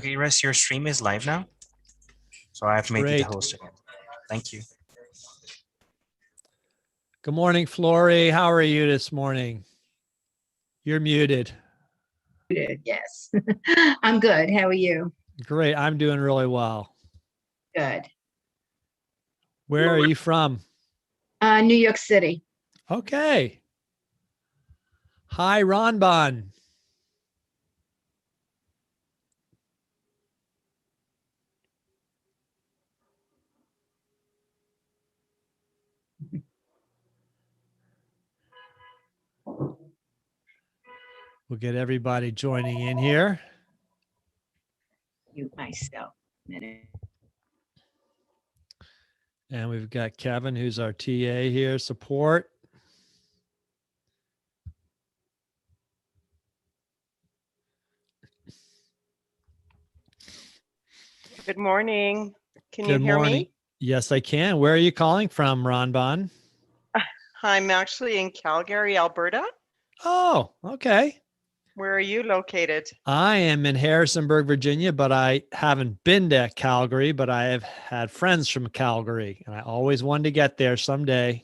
Okay, Russ, your stream is live now. So I've made you the Great. host again. Thank you. Good morning, Flory. How are you this morning? You're muted. Good, yes. I'm good. How are you? Great. I'm doing really well. Good. Where are you from? New York City. Okay. Hi, Ronban. We'll get everybody joining in here. Mute myself. And we've got Kevin, who's our TA here, support. Good morning. Can you Good hear morning. me? Yes, I can. Where are you calling from, Ronban? I'm actually in Calgary, Alberta. Oh, okay. Where are you located? I am in Harrisonburg, Virginia, but I haven't been to Calgary, but I have had friends from Calgary, and I always wanted to get there someday.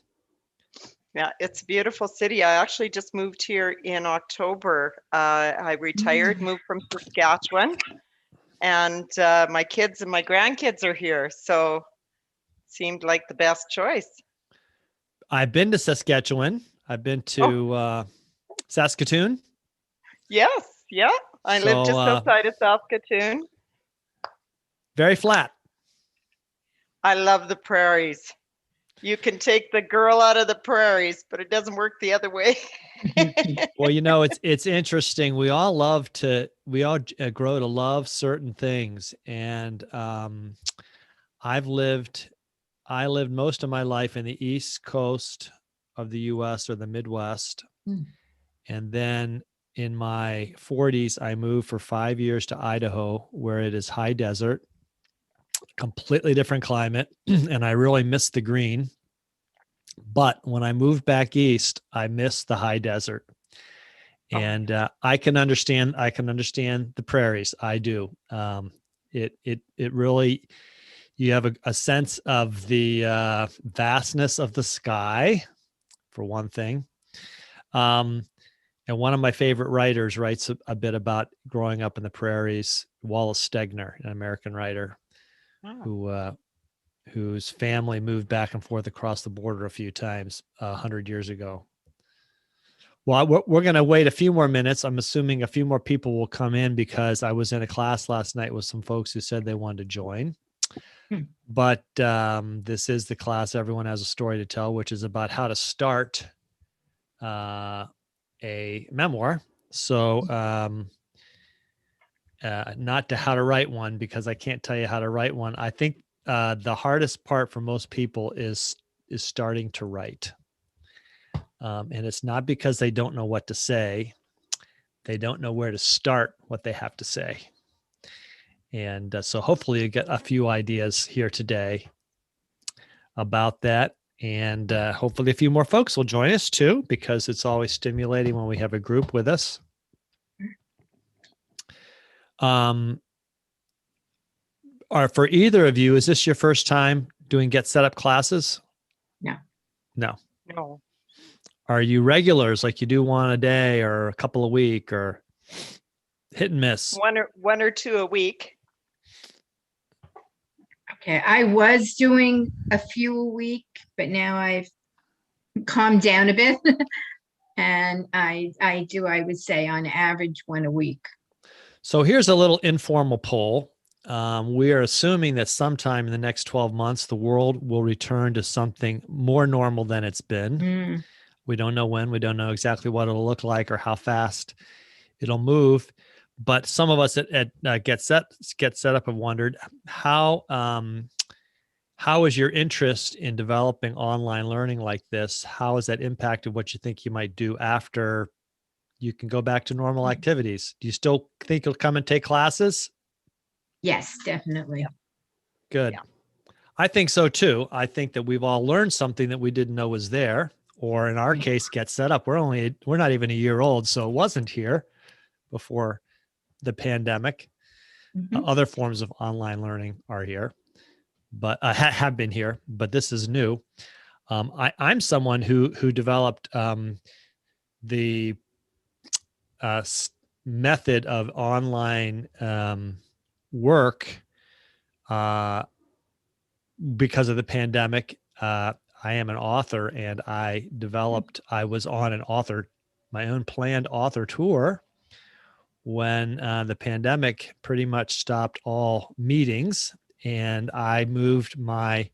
Yeah, it's a beautiful city. I actually just moved here in October. I retired, moved from Saskatchewan, and my kids and my grandkids are here. So it seemed like the best choice. I've been to Saskatchewan. I've been to Saskatoon. Yes, yeah. I live just So, outside of Saskatoon. Very flat. I love the prairies. You can take the girl out of the prairies, but it doesn't work the other way. Well, you know, it's interesting. We all grow to love certain things, and I lived most of my life in the East Coast of the U.S. or the Midwest, and then in my 40s, I moved for 5 years to Idaho, where it is high desert, completely different climate, and I really missed the green. But when I moved back east, I missed the high desert. And I can understand the prairies. I do. It really, you have a sense of the vastness of the sky, for one thing. And one of my favorite writers writes a bit about growing up in the prairies. Wallace Stegner, an American writer, whose family moved back and forth across the border a few times 100 years ago. Well, we're going to wait a few more minutes. I'm assuming a few more people will come in because I was in a class last night with some folks who said they wanted to join. But this is the class Everyone Has a Story to Tell, which is about how to start a memoir. So not to how to write one, because I can't tell you how to write one. I think the hardest part for most people is starting to write. And it's not because they don't know what to say. They don't know where to start what they have to say. And so hopefully you get a few ideas here today about that. And hopefully a few more folks will join us too, because it's always stimulating when we have a group with us. Or for either of you, is this your first time doing Get Set Up classes? No. Are you regulars, like you do one a day or a couple a week, or hit and miss? One or two a week. Okay, I was doing a few a week, but now I've calmed down a bit. And I would say on average one a week. So here's a little informal poll. We are assuming that sometime in the next 12 months, the world will return to something more normal than it's been. We don't know when, we don't know exactly what it'll look like or how fast it'll move. But some of us at Get Set Up have wondered how is your interest in developing online learning like this? How has that impacted what you think you might do after you can go back to normal activities? Do you still think you'll come and take classes? Yes, definitely. Good. Yeah. I think so too. I think that we've all learned something that we didn't know was there, or in our case, Get Set Up. We're not even a year old, so it wasn't here before the pandemic. Mhm. Other forms of online learning are here, but have been here, but this is new. I'm someone who developed the method of online work because of the pandemic. I am an author, and I was on my own planned author tour when the pandemic pretty much stopped all meetings, and I moved my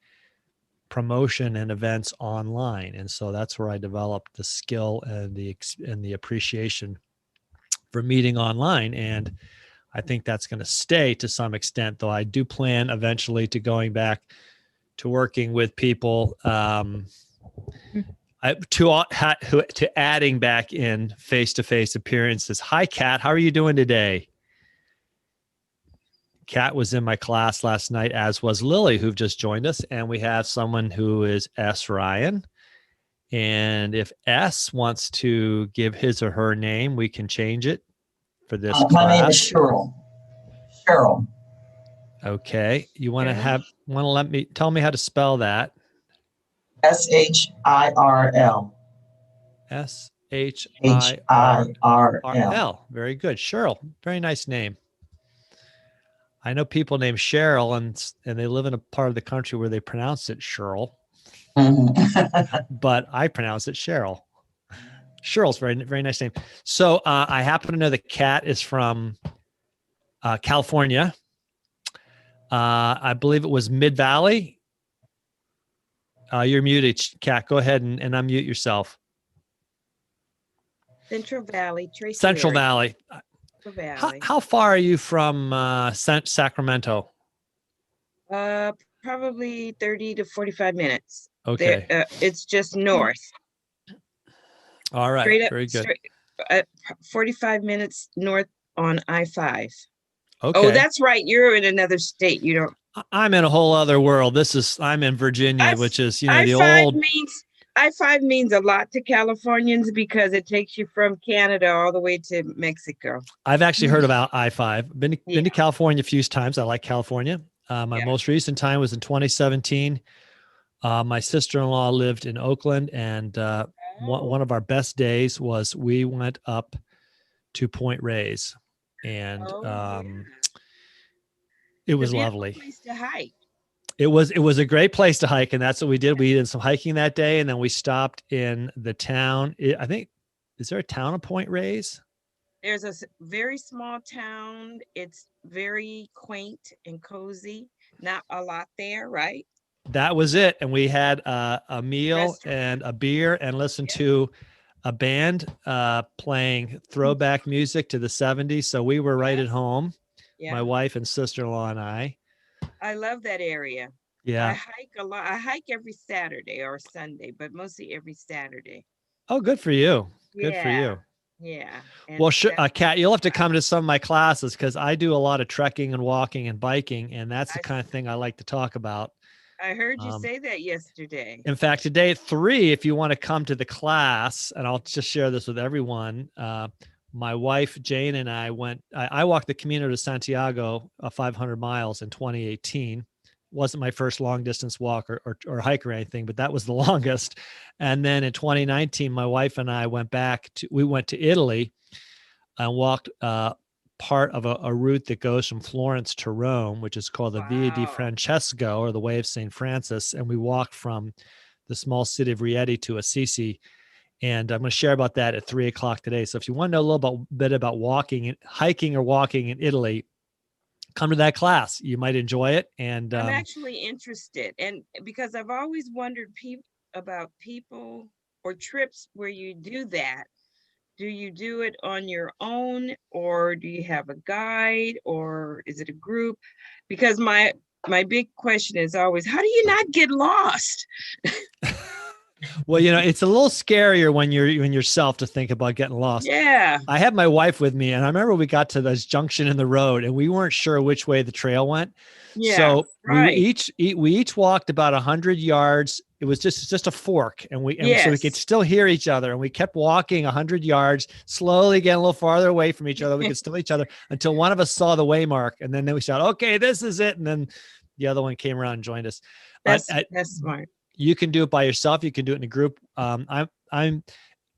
promotion and events online. And so that's where I developed the skill and the appreciation for meeting online. And I think that's going to stay to some extent, though I do plan eventually to going back to working with people, to adding back in face-to-face appearances. Hi, Kat. How are you doing today? Kat was in my class last night, as was Lily, who've just joined us. And we have someone who is S. Ryan. And if S wants to give his or her name, we can change it for this class. My name is Cheryl. Cheryl. Okay. You want to tell me how to spell that? SHIRL. SHIRL. Very good. Cheryl. Very nice name. I know people named Cheryl, and they live in a part of the country where they pronounce it Cheryl, but I pronounce it Cheryl. Cheryl's very, very nice name. So I happen to know that Kat is from California. I believe it was Mid Valley. You're muted, Kat. Go ahead and unmute yourself. Central Valley, Tracy. Central area. Valley. Valley. How far are you from Sacramento? Probably 30 to 45 minutes. Okay. It's just north. All right. Straight up, Very good. 45 minutes north on I-5. Okay. Oh, that's right. You're in another state. You don't. I'm in a whole other world. I'm in Virginia, which is, the old. I-5 means a lot to Californians because it takes you from Canada all the way to Mexico. I've actually heard about I-5. Been to California a few times. I like California. My most recent time was in 2017. My sister-in-law lived in Oakland, and one of our best days was we went up to Point Reyes, and it was lovely. Place to hike. It was a great place to hike, and that's what we did. We did some hiking that day, and then we stopped in the town. I think, is there a town of Point Reyes? There's a very small town. It's very quaint and cozy. Not a lot there, right? That was it. And we had a meal and a beer and listened to a band playing throwback music to the 70s. So we were right at home, my wife and sister-in-law and I. I love that area. Yeah. I hike a lot. I hike every Saturday or Sunday, but mostly every Saturday. Oh, good for you. Good for you. Yeah. Well, Kat, you'll have to come to some of my classes because I do a lot of trekking and walking and biking, and that's the kind of thing I like to talk about. I heard you say that yesterday. In fact, today at 3, if you want to come to the class, and I'll just share this with everyone, my wife, Jane, and I walked the Camino de Santiago 500 miles in 2018. Wasn't my first long distance walk or hike or anything, but that was the longest. And then in 2019, my wife and I went to Italy and walked part of a route that goes from Florence to Rome, which is called the Via di Francesco, or the Way of St. Francis. And we walked from the small city of Rieti to Assisi. And I'm going to share about that at 3:00 today. So if you want to know a little bit about hiking or walking in Italy, come to that class. You might enjoy it. And I'm actually interested. And because I've always wondered about people or trips where you do that. Do you do it on your own, or do you have a guide, or is it a group? Because my big question is always, how do you not get lost? Well, it's a little scarier when you're yourself to think about getting lost. Yeah. I had my wife with me, and I remember we got to this junction in the road, and we weren't sure which way the trail went. Yeah. So right. we each walked about 100 yards it was just a fork, and so we could Yes. still hear each other, and we kept walking 100 yards, slowly getting a little farther away from each other. We could still each other until one of us saw the waymark, and then we shouted, "Okay, this is it!" And then the other one came around and joined us. That's smart. You can do it by yourself. You can do it in a group. I'm going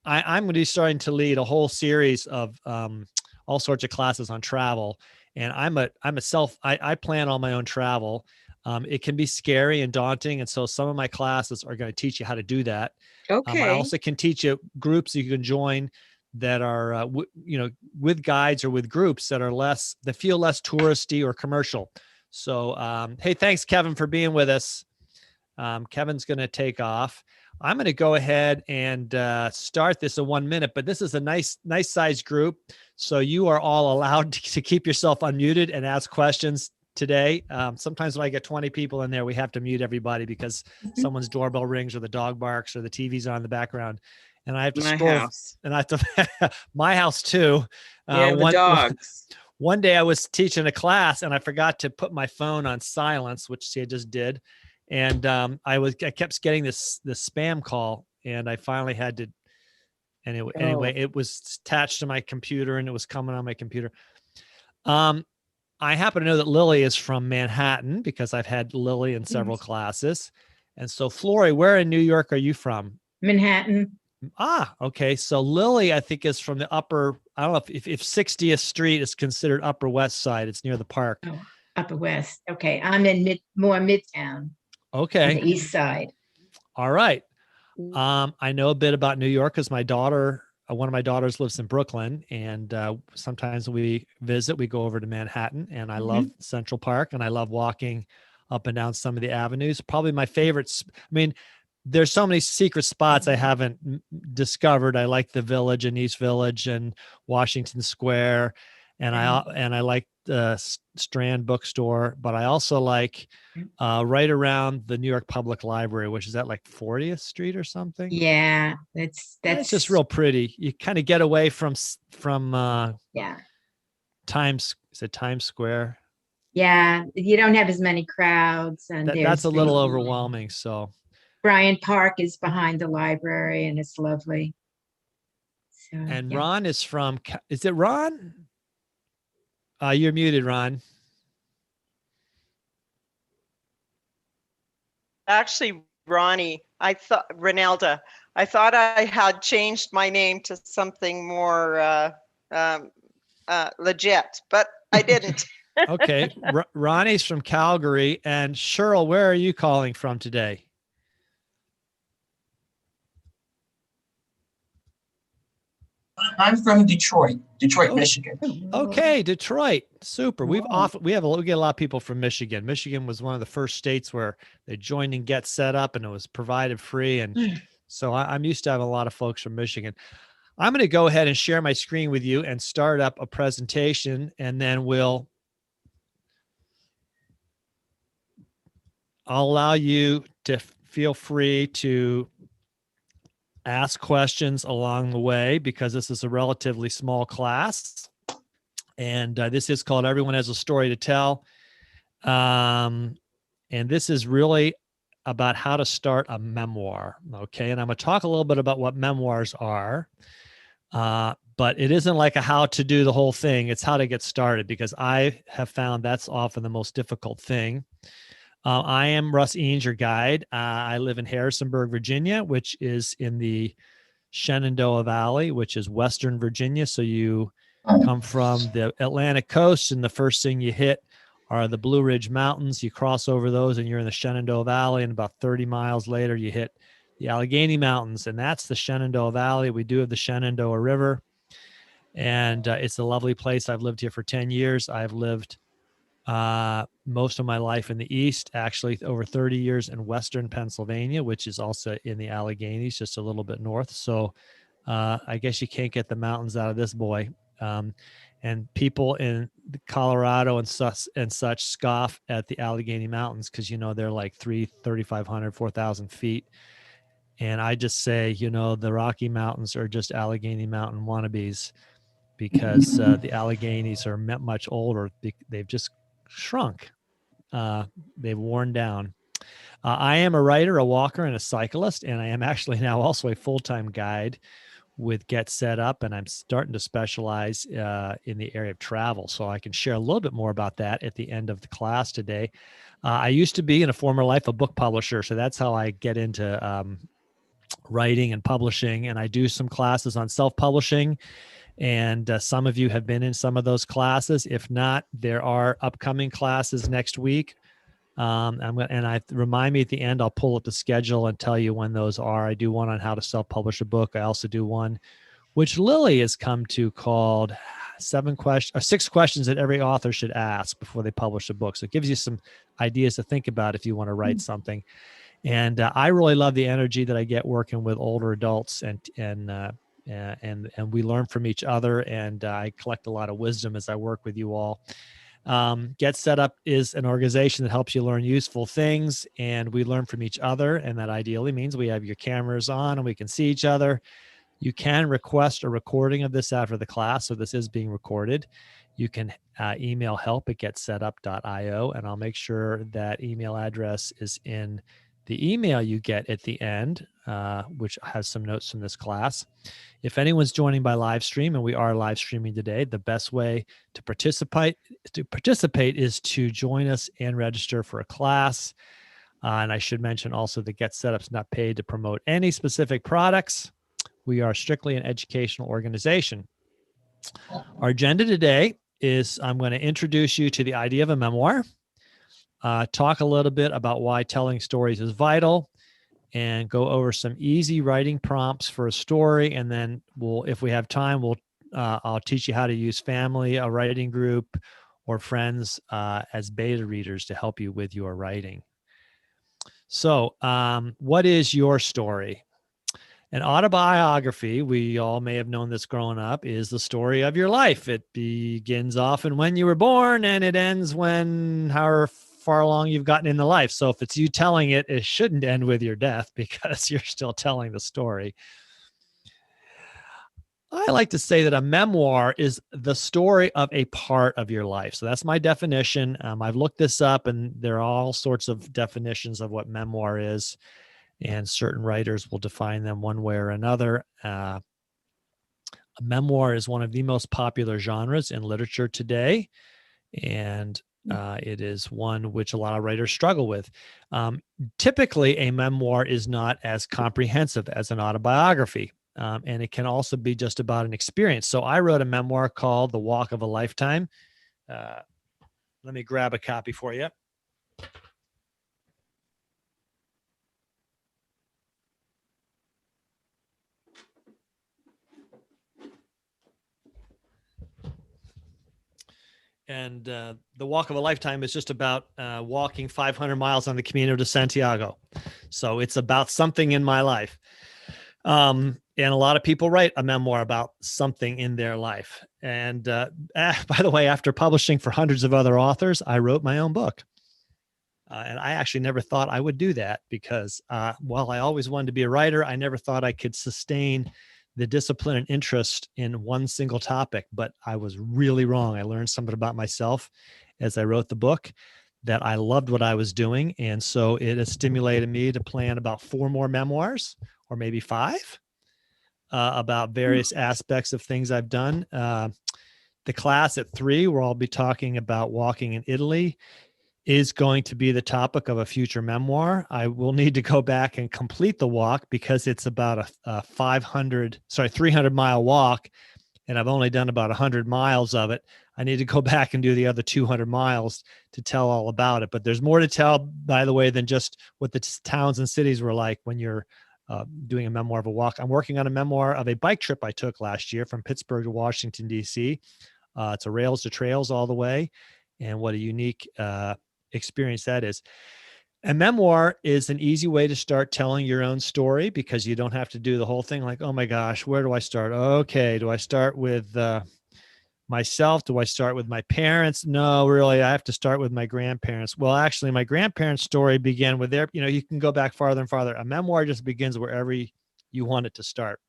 to be starting to lead a whole series of all sorts of classes on travel, and I plan all my own travel. It can be scary and daunting, and so some of my classes are going to teach you how to do that. Okay. I also can teach you groups you can join that are, with guides or with groups that feel less touristy or commercial. So, hey, thanks, Kevin, for being with us. Kevin's going to take off. I'm going to go ahead and start this in 1 minute, but this is a nice size group. So you are all allowed to keep yourself unmuted and ask questions today. Sometimes when I get 20 people in there, we have to mute everybody because someone's doorbell rings or the dog barks or the TV's on in the background. And I have to My scroll. house. And I have to, my house too. Yeah, the dogs. One day I was teaching a class and I forgot to put my phone on silence, which I just did. And I kept getting this spam call, and I finally had to. And anyway, it was attached to my computer, and it was coming on my computer. I happen to know that Lily is from Manhattan because I've had Lily in several classes. And so, Flory, where in New York are you from? Manhattan. Ah, okay. So Lily, I think, is from the upper. I don't know if 60th Street is considered Upper West Side. It's near the park. Oh, Upper West. Okay, I'm in more Midtown. Okay. On the East Side. All right. I know a bit about New York because my daughter, one of my daughters lives in Brooklyn, and sometimes when we visit, we go over to Manhattan, and I love Central Park, and I love walking up and down some of the avenues. Probably my favorites. I mean, there's so many secret spots I haven't discovered. I like the Village and East Village and Washington Square, and I like the Strand Bookstore, but I also like right around the New York Public Library, which is at like 40th Street or something. Yeah, that's just real pretty. You kind of get away from Times Square. Yeah, you don't have as many crowds, and that's a little overwhelming. So Bryant Park is behind the library, and it's lovely. So, and Ron is from. Is it Ron? You're muted, Ron. Actually, Ronnie, Ronalda, I thought I had changed my name to something more legit, but I didn't. Okay. Ronnie's from Calgary. And Cheryl, where are you calling from today? I'm from Detroit, Michigan. Okay, Detroit. Super. We get a lot of people from Michigan. Michigan was one of the first states where they joined and Get Set Up, and it was provided free. And so I'm used to having a lot of folks from Michigan. I'm going to go ahead and share my screen with you and start up a presentation, and then I'll allow you to feel free to ask questions along the way because this is a relatively small class. And this is called Everyone Has a Story to Tell. And this is really about how to start a memoir. Okay. And I'm going to talk a little bit about what memoirs are. But it isn't like a how to do the whole thing. It's how to get started, because I have found that's often the most difficult thing. I am Russ Eanes, your guide. I live in Harrisonburg, Virginia, which is in the Shenandoah Valley, which is Western Virginia. So you come from the Atlantic coast, and the first thing you hit are the Blue Ridge Mountains. You cross over those, and you're in the Shenandoah Valley. And about 30 miles later, you hit the Allegheny Mountains, and that's the Shenandoah Valley. We do have the Shenandoah River, and it's a lovely place. I've lived here for 10 years. I've lived most of my life in the East, actually over 30 years in Western Pennsylvania, which is also in the Alleghenies, just a little bit north. So I guess you can't get the mountains out of this boy. And people in Colorado and such scoff at the Allegheny Mountains because, they're like 3,500, 4,000 feet. And I just say, the Rocky Mountains are just Allegheny Mountain wannabes, because the Alleghenies are much older. They've just shrunk. They've worn down. I am a writer, a walker, and a cyclist, and I am actually now also a full-time guide with Get Set Up, and I'm starting to specialize in the area of travel. So I can share a little bit more about that at the end of the class today. I used to be in a former life a book publisher, so that's how I get into writing and publishing. And I do some classes on self-publishing, and some of you have been in some of those classes. If not, there are upcoming classes next week. Remind me at the end, I'll pull up the schedule and tell you when those are. I do one on how to self-publish a book. I also do one, which Lily has come to, called 6 questions that every author should ask before they publish a book. So it gives you some ideas to think about if you want to write something. And I really love the energy that I get working with older adults, and we learn from each other, and I collect a lot of wisdom as I work with you all. Get Set Up is an organization that helps you learn useful things, and we learn from each other. And that ideally means we have your cameras on and we can see each other. You can request a recording of this after the class. So this is being recorded. You can email help@getsetup.io, and I'll make sure that email address is in the email you get at the end, which has some notes from this class. If anyone's joining by live stream, and we are live streaming today, the best way to participate is to join us and register for a class. And I should mention also that Get Set Up's not paid to promote any specific products. We are strictly an educational organization. Our agenda today is I'm going to introduce you to the idea of a memoir, talk a little bit about why telling stories is vital, and go over some easy writing prompts for a story. And then if we have time, I'll teach you how to use family, a writing group, or friends as beta readers to help you with your writing. So what is your story? An autobiography, we all may have known this growing up, is the story of your life. It begins often when you were born, and it ends when however far along you've gotten in the life. So if it's you telling it, it shouldn't end with your death, because you're still telling the story. I like to say that a memoir is the story of a part of your life. So that's my definition. I've looked this up, and there are all sorts of definitions of what memoir is, and certain writers will define them one way or another. A memoir is one of the most popular genres in literature today, and it is one which a lot of writers struggle with. Typically, a memoir is not as comprehensive as an autobiography, and it can also be just about an experience. So I wrote a memoir called The Walk of a Lifetime. Let me grab a copy for you. And The Walk of a Lifetime is just about walking 500 miles on the Camino de Santiago. So it's about something in my life. And a lot of people write a memoir about something in their life. And by the way, after publishing for hundreds of other authors, I wrote my own book. And I actually never thought I would do that, because while I always wanted to be a writer, I never thought I could sustain the discipline and interest in one single topic. But I was really wrong. I learned something about myself as I wrote the book, that I loved what I was doing. And so it has stimulated me to plan about 4 more memoirs, or maybe 5, about various aspects of things I've done. The class at 3, where I'll be talking about walking in Italy, is going to be the topic of a future memoir. I will need to go back and complete the walk, because it's about a 300-mile walk, and I've only done about 100 miles of it. I need to go back and do the other 200 miles to tell all about it. But there's more to tell, by the way, than just what the towns and cities were like when you're doing a memoir of a walk. I'm working on a memoir of a bike trip I took last year from Pittsburgh to Washington, D.C. It's a rails to trails all the way, and what a unique experience that is. A memoir is an easy way to start telling your own story, because you don't have to do the whole thing like, oh my gosh, where do I start? Okay, do I start with myself? Do I start with my parents? No, really, I have to start with my grandparents. Well, actually, my grandparents' story began with you can go back farther and farther. A memoir just begins wherever you want it to start.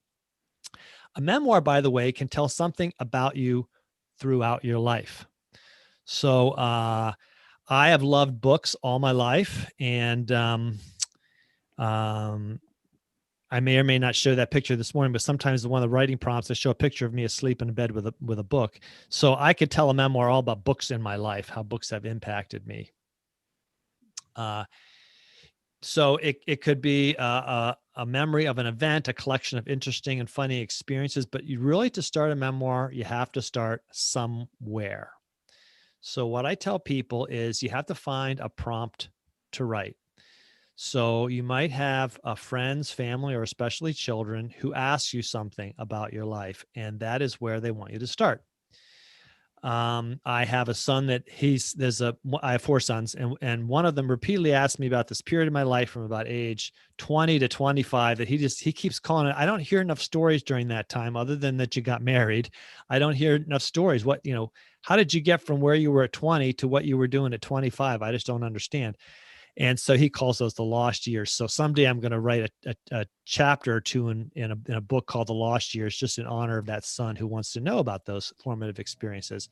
A memoir, by the way, can tell something about you throughout your life. So I have loved books all my life, and I may or may not show that picture this morning, but sometimes one of the writing prompts, I show a picture of me asleep in a bed with a book. So I could tell a memoir all about books in my life, how books have impacted me. So it could be a memory of an event, a collection of interesting and funny experiences, but you really, to start a memoir, you have to start somewhere. So what I tell people is you have to find a prompt to write. So you might have a friends, family, or especially children who ask you something about your life, and that is where they want you to start. I have a son that I have 4 sons, and one of them repeatedly asked me about this period of my life from about age 20 to 25 that he keeps calling it. I don't hear enough stories during that time other than that you got married. I don't hear enough stories. How did you get from where you were at 20 to what you were doing at 25? I just don't understand. And so he calls those the lost years. So someday I'm going to write a chapter or two in a book called The Lost Years, just in honor of that son who wants to know about those formative experiences.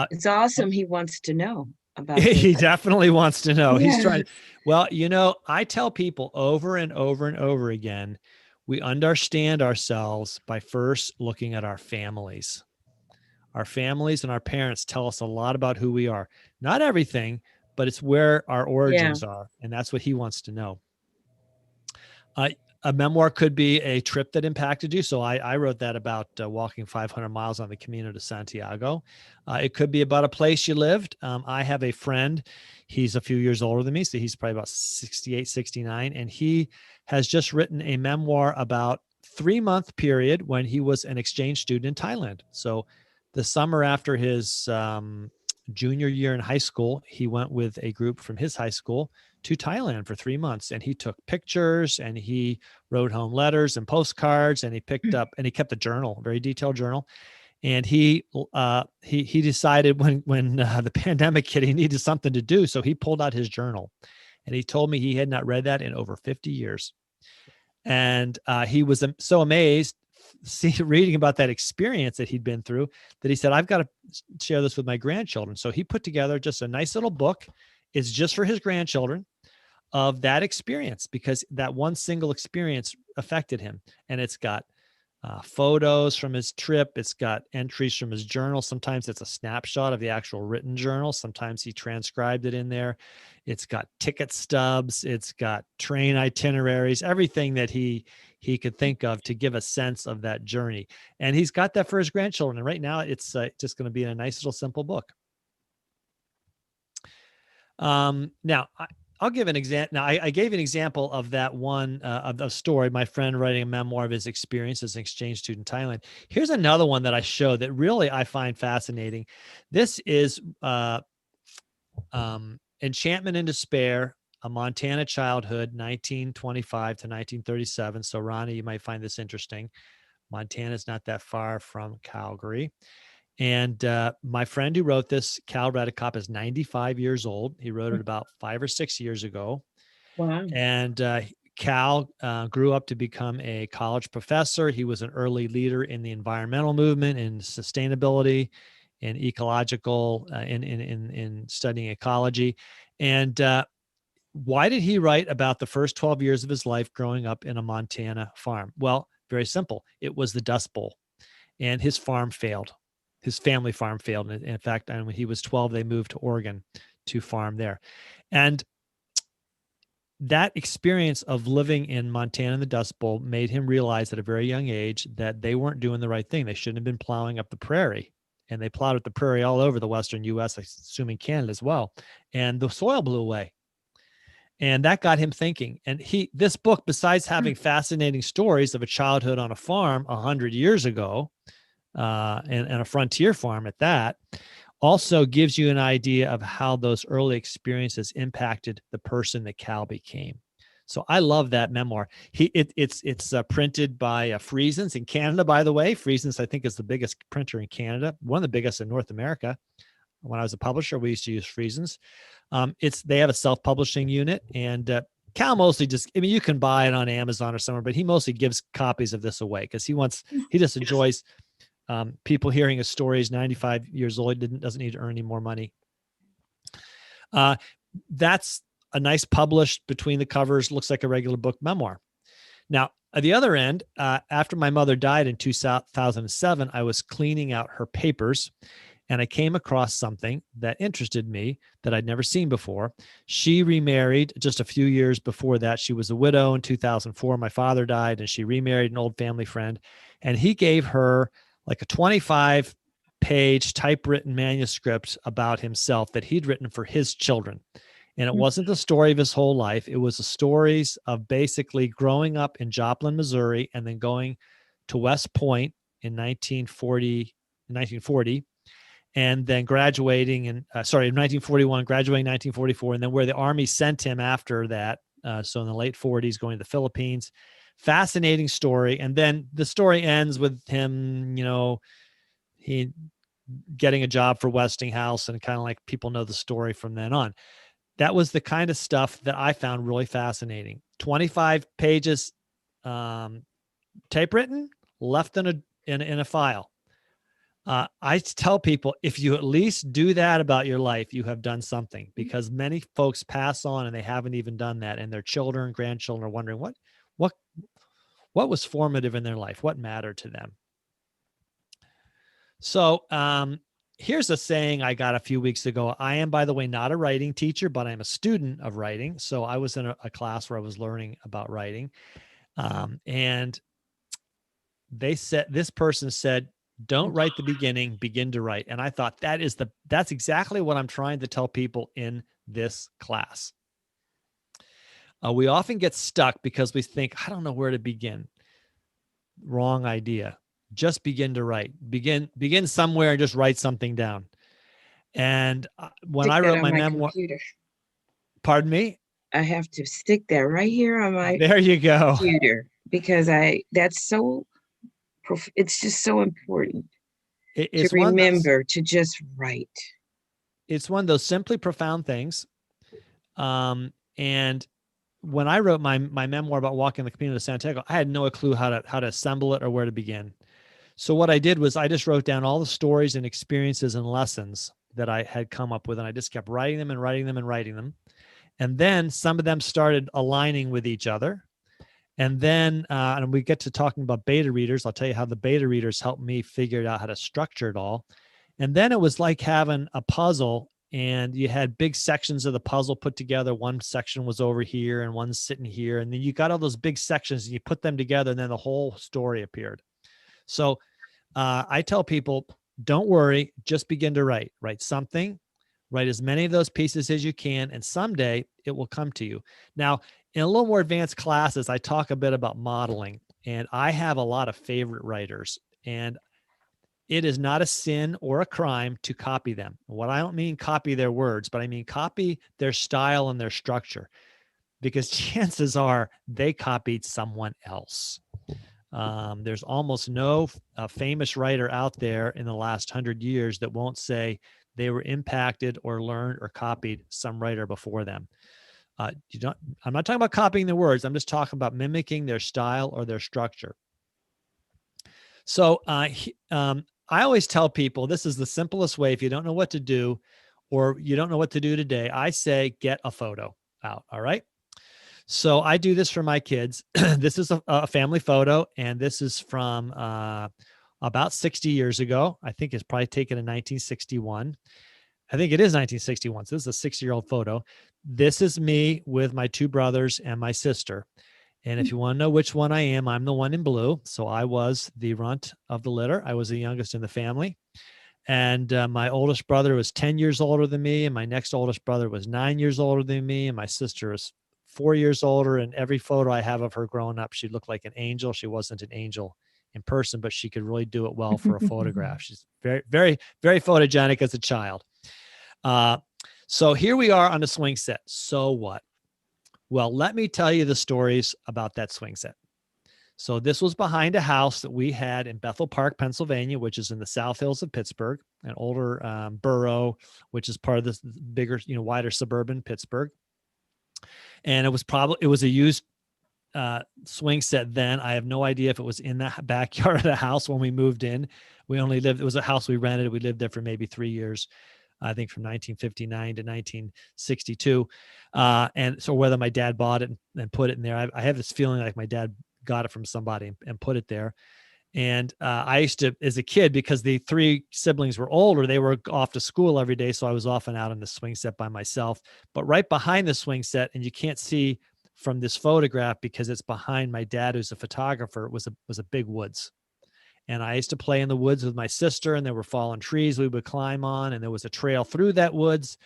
It's awesome. He wants to know about He this. definitely wants to know. He's Yeah. trying. Well, I tell people over and over and over again, we understand ourselves by first looking at our families. Our families and our parents tell us a lot about who we are. Not everything, but it's where our origins are. And that's what he wants to know. A memoir could be a trip that impacted you. So I wrote that about walking 500 miles on the Camino de Santiago. It could be about a place you lived. I have a friend. He's a few years older than me. So he's probably about 68, 69. And he has just written a memoir about 3-month period when he was an exchange student in Thailand. So the summer after his junior year in high school, he went with a group from his high school to Thailand for 3 months, and he took pictures and he wrote home letters and postcards, and he picked up and he kept a journal, a very detailed journal. And he decided when the pandemic hit, he needed something to do, so he pulled out his journal, and he told me he had not read that in over 50 years, and he was so amazed reading about that experience that he'd been through that he said, I've got to share this with my grandchildren. So he put together just a nice little book. It's just for his grandchildren of that experience, because that one single experience affected him. And it's got photos from his trip. It's got entries from his journal. Sometimes it's a snapshot of the actual written journal. Sometimes he transcribed it in there. It's got ticket stubs. It's got train itineraries, everything that he could think of to give a sense of that journey. And he's got that for his grandchildren. And right now it's just going to be in a nice little simple book. Now I'll give an example. Now I gave an example of that one, of the story, my friend writing a memoir of his experience as an exchange student in Thailand. Here's another one that I show that really I find fascinating. This is Enchantment and Despair, A Montana Childhood, 1925 to 1937. So Ronnie, you might find this interesting. Montana's not that far from Calgary. And my friend who wrote this, Cal Redekop, is 95 years old. He wrote it about 5 or 6 years ago. Wow. And Cal grew up to become a college professor. He was an early leader in the environmental movement and sustainability and ecological in studying ecology. And why did he write about the first 12 years of his life growing up in a Montana farm? Well, very simple. It was the Dust Bowl, and his farm failed. His family farm failed. And in fact, when he was 12, they moved to Oregon to farm there. And that experience of living in Montana in the Dust Bowl made him realize at a very young age that they weren't doing the right thing. They shouldn't have been plowing up the prairie. And they plowed up the prairie all over the Western U.S., assuming Canada as well. And the soil blew away. And that got him thinking. And this book, besides having fascinating stories of a childhood on a farm 100 years ago, and a frontier farm at that, also gives you an idea of how those early experiences impacted the person that Cal became. So I love that memoir. It's printed by Friesens in Canada, by the way. Friesens, I think, is the biggest printer in Canada, one of the biggest in North America. When I was a publisher, we used to use Friesens. They have a self-publishing unit, and Cal mostly you can buy it on Amazon or somewhere, but he mostly gives copies of this away because he just enjoys people hearing his stories. 95 years old, doesn't need to earn any more money. That's a nice published between the covers, looks like a regular book memoir. Now, at the other end, after my mother died in 2007, I was cleaning out her papers and I came across something that interested me that I'd never seen before. She remarried just a few years before that. She was a widow in 2004. My father died and she remarried an old family friend. And he gave her like a 25-page typewritten manuscript about himself that he'd written for his children. And it wasn't the story of his whole life. It was the stories of basically growing up in Joplin, Missouri, and then going to West Point in 1940, and then graduating in 1941, graduating in 1944, and then where the Army sent him after that. So in the late 40s, going to the Philippines. Fascinating story. And then the story ends with him, he getting a job for Westinghouse, and kind of like people know the story from then on. That was the kind of stuff that I found really fascinating. 25 pages, typewritten, left in a file. I tell people, if you at least do that about your life, you have done something, because many folks pass on and they haven't even done that. And their children, grandchildren are wondering what was formative in their life, what mattered to them. So, here's a saying I got a few weeks ago. I am, by the way, not a writing teacher, but I'm a student of writing. So I was in a class where I was learning about writing. And this person said, don't write the beginning, begin to write. And I thought that's exactly what I'm trying to tell people in this class. We often get stuck because we think, I don't know where to begin. Wrong idea. Just begin to write. Begin somewhere and just write something down. And when I wrote my memoir, computer. Pardon me? I have to stick that right here on my There you go. computer, because it's just so important to remember to just write. It's one of those simply profound things. And when I wrote my memoir about walking the Camino de Santiago, I had no clue how to assemble it or where to begin. So what I did was I just wrote down all the stories and experiences and lessons that I had come up with, and I just kept writing them and writing them and writing them. And then some of them started aligning with each other. And then, and we get to talking about beta readers. I'll tell you how the beta readers helped me figure out how to structure it all. And then it was like having a puzzle, and you had big sections of the puzzle put together. One section was over here and one's sitting here. And then you got all those big sections and you put them together, and then the whole story appeared. So I tell people, don't worry, just begin to write. Write something, write as many of those pieces as you can, and someday it will come to you. Now, in a little more advanced classes, I talk a bit about modeling, and I have a lot of favorite writers, and it is not a sin or a crime to copy them. What I don't mean copy their words, but I mean copy their style and their structure, because chances are they copied someone else. There's almost no famous writer out there in the last 100 years that won't say they were impacted or learned or copied some writer before them. I'm not talking about copying their words. I'm just talking about mimicking their style or their structure. So I always tell people, this is the simplest way. If you don't know what to do, or you don't know what to do today, I say, get a photo out. All right. So I do this for my kids. This is a family photo, and this is from about 60 years ago. I think it's probably taken in 1961. I think it is 1961. So this is a 60-year-old photo. This is me with my two brothers and my sister. And if you want to know which one I am, I'm the one in blue. So I was the runt of the litter. I was the youngest in the family. And my oldest brother was 10 years older than me. And my next oldest brother was 9 years older than me. And my sister is 4 years older. And every photo I have of her growing up, she looked like an angel. She wasn't an angel in person, but she could really do it well for a photograph. She's very, very, very photogenic as a child. So here we are on the swing set. So what? Well, let me tell you the stories about that swing set. So this was behind a house that we had in Bethel Park, Pennsylvania, which is in the South Hills of Pittsburgh, an older borough, which is part of this bigger, wider suburban Pittsburgh. And it was a used swing set then. I have no idea if it was in the backyard of the house when we moved in. It was a house we rented. We lived there for maybe 3 years. I think from 1959 to 1962. And so whether my dad bought it and put it in there, I have this feeling like my dad got it from somebody and put it there. And I used to, as a kid, because the three siblings were older, they were off to school every day. So I was often out on the swing set by myself. But right behind the swing set, and you can't see from this photograph because it's behind my dad, who's a photographer, was a big woods. And I used to play in the woods with my sister, and there were fallen trees we would climb on. And there was a trail through that woods.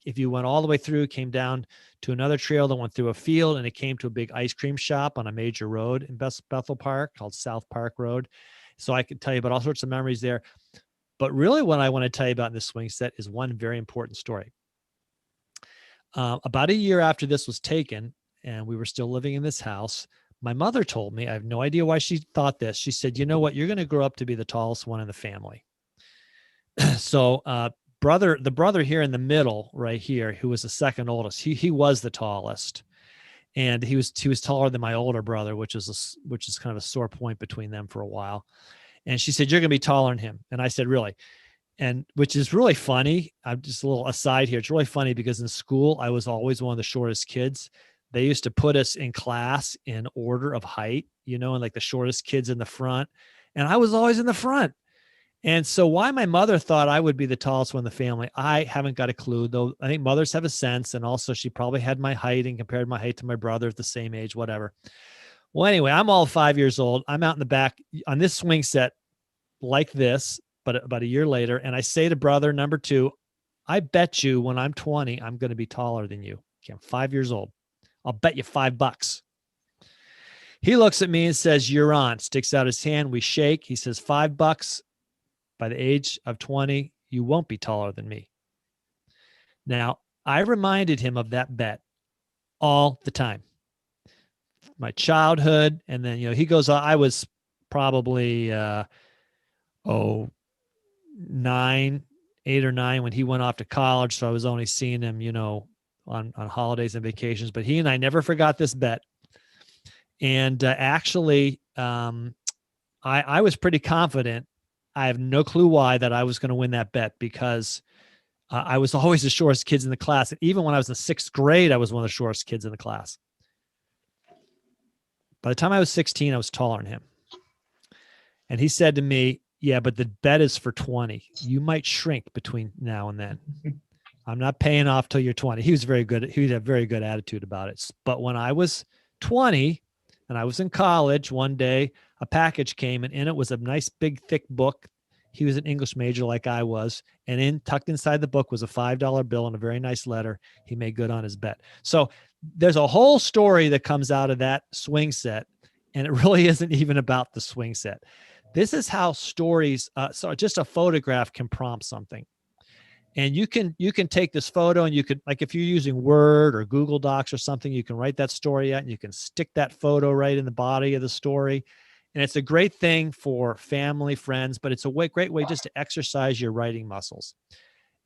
If you went all the way through, it came down to another trail that went through a field, and it came to a big ice cream shop on a major road in Bethel Park called South Park Road. So I could tell you about all sorts of memories there. But really what I want to tell you about in this swing set is one very important story. About a year after this was taken, and we were still living in this house, my mother told me, I have no idea why she thought this. She said, you know what, you're going to grow up to be the tallest one in the family. So, the brother here in the middle right here, who was the second oldest, he was the tallest, and he was taller than my older brother, which is kind of a sore point between them for a while. And she said, you're going to be taller than him. And I said, really? And which is really funny. I'm just a little aside here. It's really funny because in school, I was always one of the shortest kids. They used to put us in class in order of height, and like the shortest kids in the front. And I was always in the front. And so why my mother thought I would be the tallest one in the family, I haven't got a clue, though. I think mothers have a sense. And also she probably had my height and compared my height to my brother at the same age, whatever. Well, anyway, I'm all 5 years old. I'm out in the back on this swing set like this, but about a year later. And I say to brother number 2, I bet you when I'm 20, I'm going to be taller than you. Okay, I'm 5 years old. I'll bet you $5. He looks at me and says, you're on, sticks out his hand. We shake. He says, $5. By the age of 20, you won't be taller than me. Now, I reminded him of that bet all the time. My childhood, and then, he goes, I was probably 8 or 9 when he went off to college, so I was only seeing him, on holidays and vacations. But he and I never forgot this bet. And actually, I was pretty confident. I have no clue why that I was going to win that bet because I was always the shortest kids in the class. And even when I was in 6th grade, I was one of the shortest kids in the class. By the time I was 16, I was taller than him. And he said to me, yeah, but the bet is for 20. You might shrink between now and then. I'm not paying off till you're 20. He was very good. He had a very good attitude about it. But when I was 20 and I was in college, one day a package came and in it was a nice big thick book. He was an English major like I was. And tucked inside the book was a $5 bill and a very nice letter. He made good on his bet. So there's a whole story that comes out of that swing set. And it really isn't even about the swing set. This is how stories, so just a photograph can prompt something. And you can take this photo and you could, like if you're using Word or Google Docs or something, you can write that story out and you can stick that photo right in the body of the story. And it's a great thing for family, friends, but it's a great way just to exercise your writing muscles.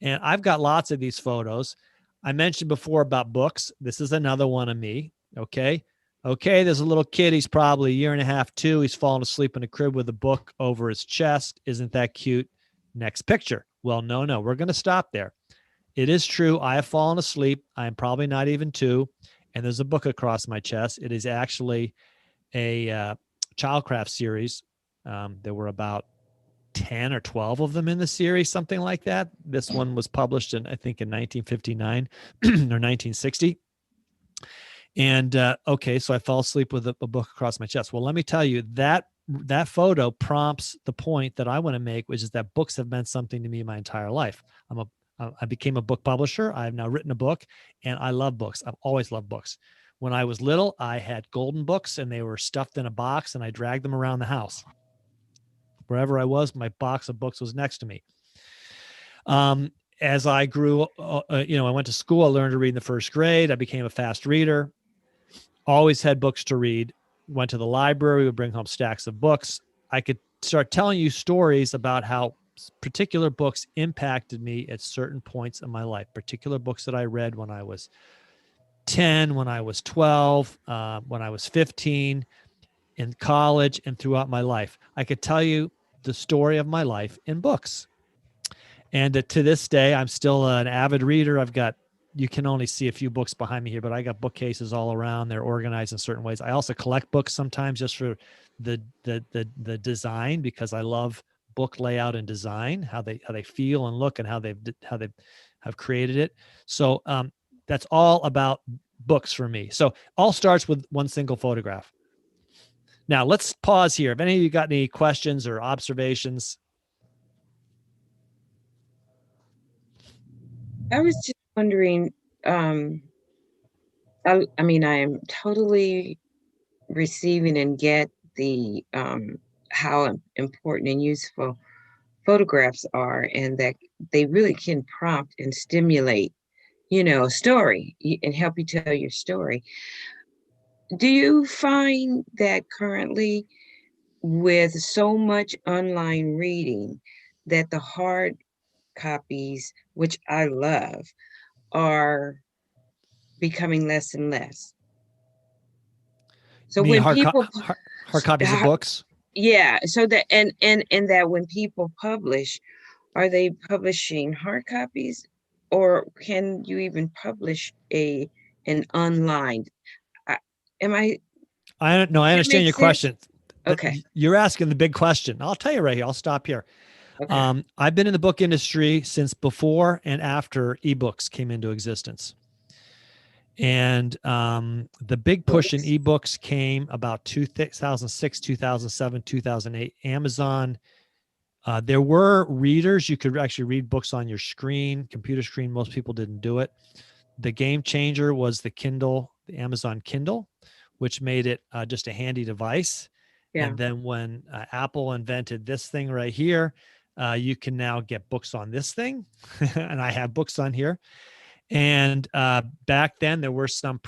And I've got lots of these photos. I mentioned before about books. This is another one of me. Okay. There's a little kid. He's probably 1.5 years, 2. He's falling asleep in a crib with a book over his chest. Isn't that cute? Next picture. Well, no, we're going to stop there. It is true. I have fallen asleep. I am probably not even 2. And there's a book across my chest. It is actually a Childcraft series. There were about 10 or 12 of them in the series, something like that. This one was published in 1959 or 1960. And so I fell asleep with a book across my chest. Well, let me tell you, that photo prompts the point that I want to make, which is that books have meant something to me my entire life. I became a book publisher. I've now written a book, and I love books. I've always loved books. When I was little, I had golden books, and they were stuffed in a box, and I dragged them around the house. Wherever I was, my box of books was next to me. As I grew, I went to school. I learned to read in the 1st grade. I became a fast reader. Always had books to read. Went to the library, would bring home stacks of books. I could start telling you stories about how particular books impacted me at certain points in my life, particular books that I read when I was 10, when I was 12, when I was 15, in college, and throughout my life. I could tell you the story of my life in books. And to this day, I'm still an avid reader. You can only see a few books behind me here, but I got bookcases all around. They're organized in certain ways. I also collect books sometimes just for the design, because I love book layout and design, how they feel and look, and how they have created it. So that's all about books for me. So all starts with one single photograph. Now let's pause here. If any of you got any questions or observations. I was just wondering, I mean, I am totally receiving and get the how important and useful photographs are, and that they really can prompt and stimulate, a story and help you tell your story. Do you find that currently, with so much online reading, that the hard copies, which I love, are becoming less and less? So You mean when hard people, copies of books? yeah, so that and that when people publish, are they publishing hard copies, or can you even publish an online? Am I? I don't know. I That understand your makes sense? question. Okay. You're asking the big question. I'll tell you right here. I'll stop here. Okay. I've been in the book industry since before and after ebooks came into existence. And the big push in ebooks came about 2006, 2007, 2008. Amazon. There were readers. You could actually read books on your screen, computer screen. Most people didn't do it. The game changer was the Kindle, the Amazon Kindle, which made it just a handy device. Yeah. And then when Apple invented this thing right here, you can now get books on this thing. And I have books on here. And back then, there were some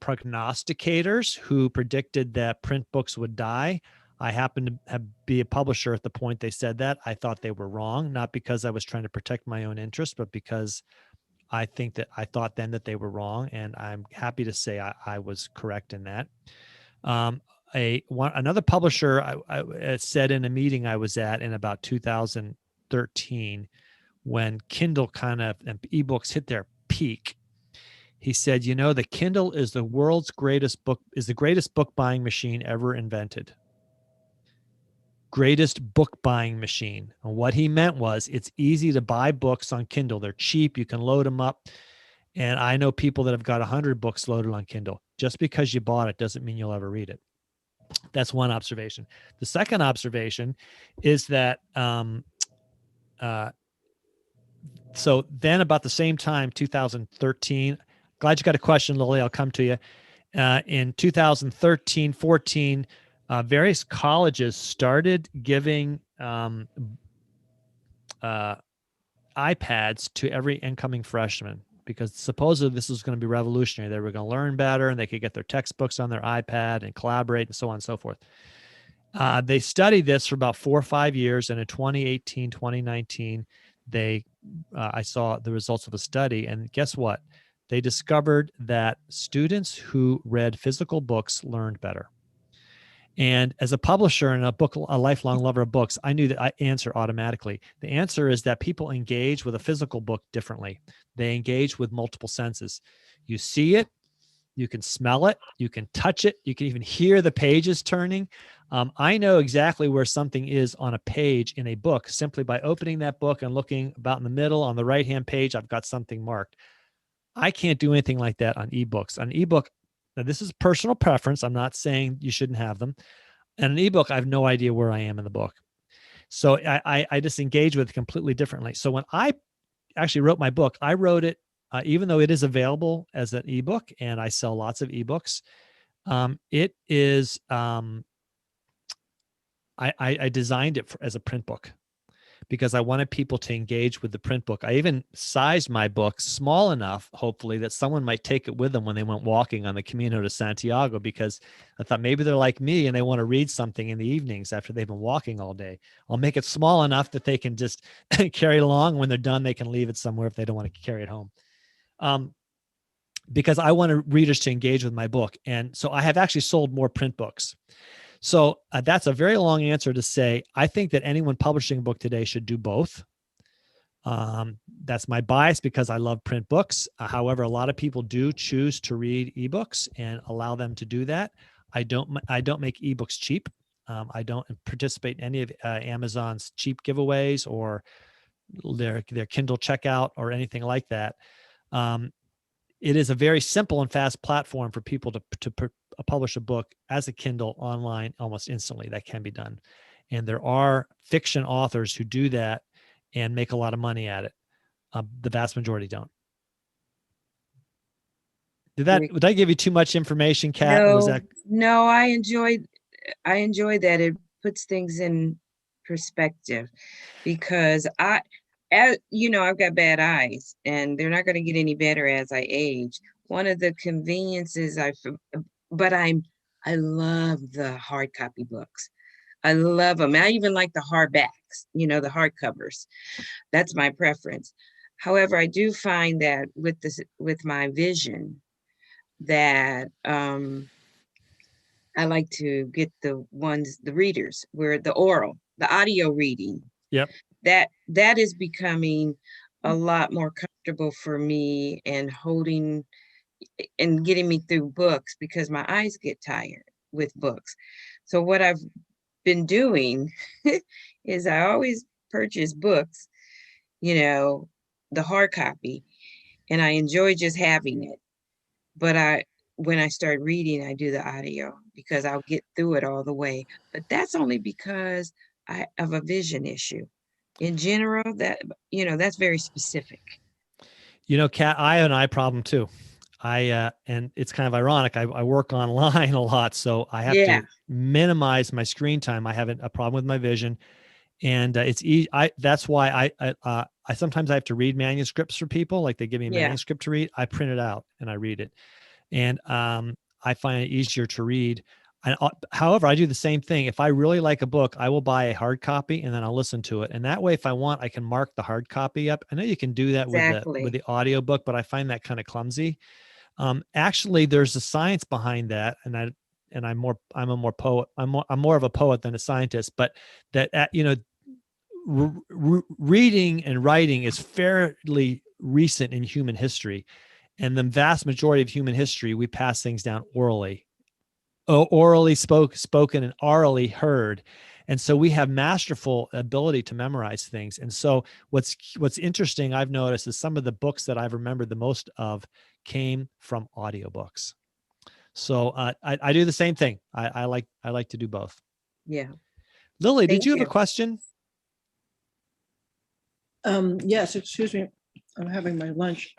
prognosticators who predicted that print books would die. I happened to be a publisher at the point they said that. I thought they were wrong, not because I was trying to protect my own interest, but because I thought then that they were wrong. And I'm happy to say I was correct in that. Another publisher I said in a meeting I was at in about 2013, when Kindle and ebooks hit their peak, he said, the Kindle is the greatest book buying machine ever invented. Greatest book buying machine. And what he meant was, it's easy to buy books on Kindle. They're cheap. You can load them up. And I know people that have got 100 books loaded on Kindle. Just because you bought it doesn't mean you'll ever read it. That's one observation. The second observation is that, so then about the same time, 2013, glad you got a question, Lily, I'll come to you. In 2013, 14, various colleges started giving iPads to every incoming freshman, because supposedly this was going to be revolutionary. They were going to learn better, and they could get their textbooks on their iPad and collaborate and so on and so forth. They studied this for about 4 or 5 years, and in 2018, 2019, I saw the results of a study, and guess what? They discovered that students who read physical books learned better. And as a publisher and a lifelong lover of books, I knew that answer automatically. The answer is that people engage with a physical book differently. They engage with multiple senses. You see it, you can smell it, you can touch it, you can even hear the pages turning. I know exactly where something is on a page in a book simply by opening that book and looking about in the middle. On the right-hand page, I've got something marked. I can't do anything like that on ebooks. On ebook, now this is personal preference. I'm not saying you shouldn't have them. And an ebook, I have no idea where I am in the book. So I just engage with it completely differently. So when I actually wrote my book, I wrote it, even though it is available as an ebook, and I sell lots of ebooks, it is, I designed it as a print book because I wanted people to engage with the print book. I even sized my book small enough, hopefully, that someone might take it with them when they went walking on the Camino de Santiago, because I thought maybe they're like me and they want to read something in the evenings after they've been walking all day. I'll make it small enough that they can just carry it along. When they're done, they can leave it somewhere if they don't want to carry it home. Because I wanted readers to engage with my book. And so I have actually sold more print books. So that's a very long answer to say, I think that anyone publishing a book today should do both. That's my bias because I love print books. However, a lot of people do choose to read ebooks and allow them to do that. I don't make ebooks cheap. I don't participate in any of Amazon's cheap giveaways or their Kindle checkout or anything like that. It is a very simple and fast platform for people to publish a book as a Kindle online almost instantly. That can be done. And there are fiction authors who do that and make a lot of money at it. The vast majority don't. Did I give you too much information, Kat? Or was that No, I enjoy that. It puts things in perspective because as you know, I've got bad eyes and they're not going to get any better as I age. One of the conveniences but I love the hard copy books. I love them. I even like the hardbacks, the hardcovers. That's my preference. However, I do find that with my vision that I like to get the readers where the audio reading. Yep. That is becoming a lot more comfortable for me and holding and getting me through books because my eyes get tired with books. So what I've been doing is I always purchase books, the hard copy, and I enjoy just having it. But when I start reading, I do the audio because I'll get through it all the way. But that's only because I have a vision issue. In general, that's very specific. Kat, I have an eye problem too. And it's kind of ironic. I work online a lot, so I have to minimize my screen time. I have a problem with my vision, and it's easy. That's why I sometimes I have to read manuscripts for people. Like they give me a manuscript to read. I print it out and I read it, and I find it easier to read. However, I do the same thing. If I really like a book, I will buy a hard copy and then I'll listen to it. And that way, if I want, I can mark the hard copy up. I know you can do that with the audio book, but I find that kind of clumsy. Actually, there's a science behind that, and I'm more of a poet than a scientist. But that reading and writing is fairly recent in human history, and the vast majority of human history we pass things down orally. Orally spoken and orally heard. And so we have masterful ability to memorize things. And so what's interesting I've noticed is some of the books that I've remembered the most of came from audiobooks. So I do the same thing. I like to do both. Yeah. Lily, did you have a question? Yes, excuse me. I'm having my lunch.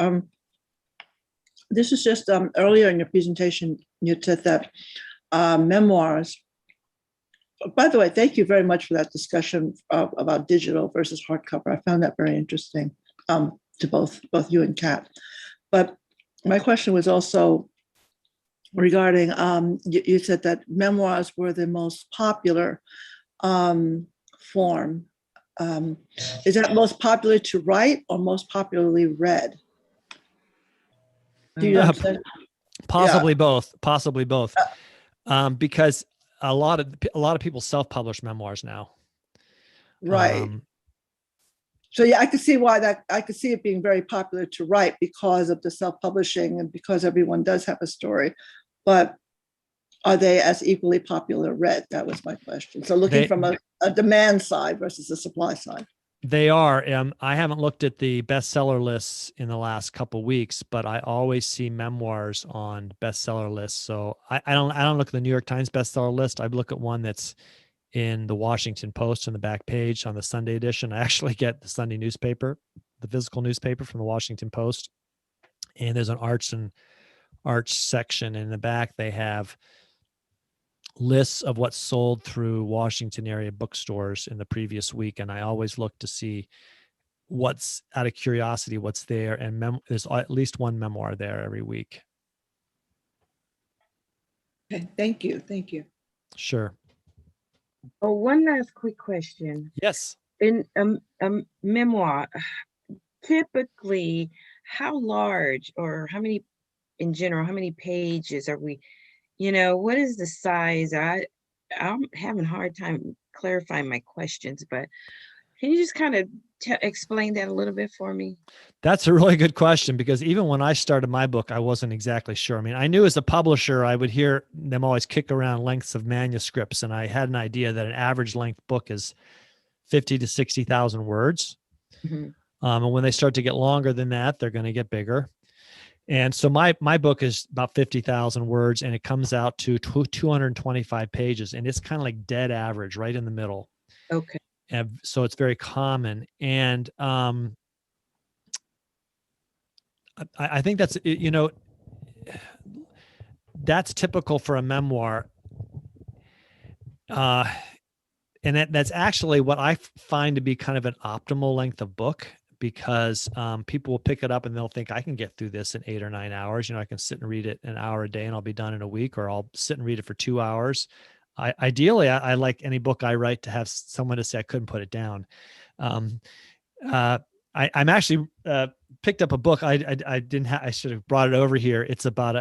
This is just earlier in your presentation, you said that memoirs. By the way, thank you very much for that discussion about digital versus hardcover. I found that very interesting to both you and Kat. But my question was also regarding, you said that memoirs were the most popular form. Is that most popular to write or most popularly read? Do you understand? Possibly both. Because a lot of people self-publish memoirs now. Right. So yeah, I could see it being very popular to write because of the self-publishing and because everyone does have a story. But are they as equally popular read? That was my question. So looking from a demand side versus a supply side. They are. I haven't looked at the bestseller lists in the last couple of weeks, but I always see memoirs on bestseller lists. So I don't look at the New York Times bestseller list. I look at one that's in the Washington Post on the back page on the Sunday edition. I actually get the Sunday newspaper, the physical newspaper from the Washington Post, and there's an arts section in the back. They have lists of what's sold through Washington area bookstores in the previous week. And I always look to see what's, out of curiosity, what's there. And there's at least one memoir there every week. Okay, thank you. Sure. Oh, one last quick question. Yes. In a memoir, typically, how large or how many, in general, how many pages are we? What is the size? I'm having a hard time clarifying my questions, but can you just kind of explain that a little bit for me? That's a really good question, because even when I started my book, I wasn't exactly sure. I mean, I knew as a publisher, I would hear them always kick around lengths of manuscripts, and I had an idea that an average length book is 50 to 60,000 words. Mhm. And when they start to get longer than that, they're going to get bigger. And so my book is about 50,000 words, and it comes out to 225 pages, and it's kind of like dead average, right in the middle. Okay. And so it's very common. And I think that's, you know, that's typical for a memoir. And that's actually what I find to be kind of an optimal length of book, because people will pick it up and they'll think, I can get through this in 8 or 9 hours. You know, I can sit and read it an hour a day and I'll be done in a week, or I'll sit and read it for 2 hours. Ideally, I like any book I write to have someone to say I couldn't put it down. I'm actually picked up a book. I didn't have. I should have brought it over here. It's about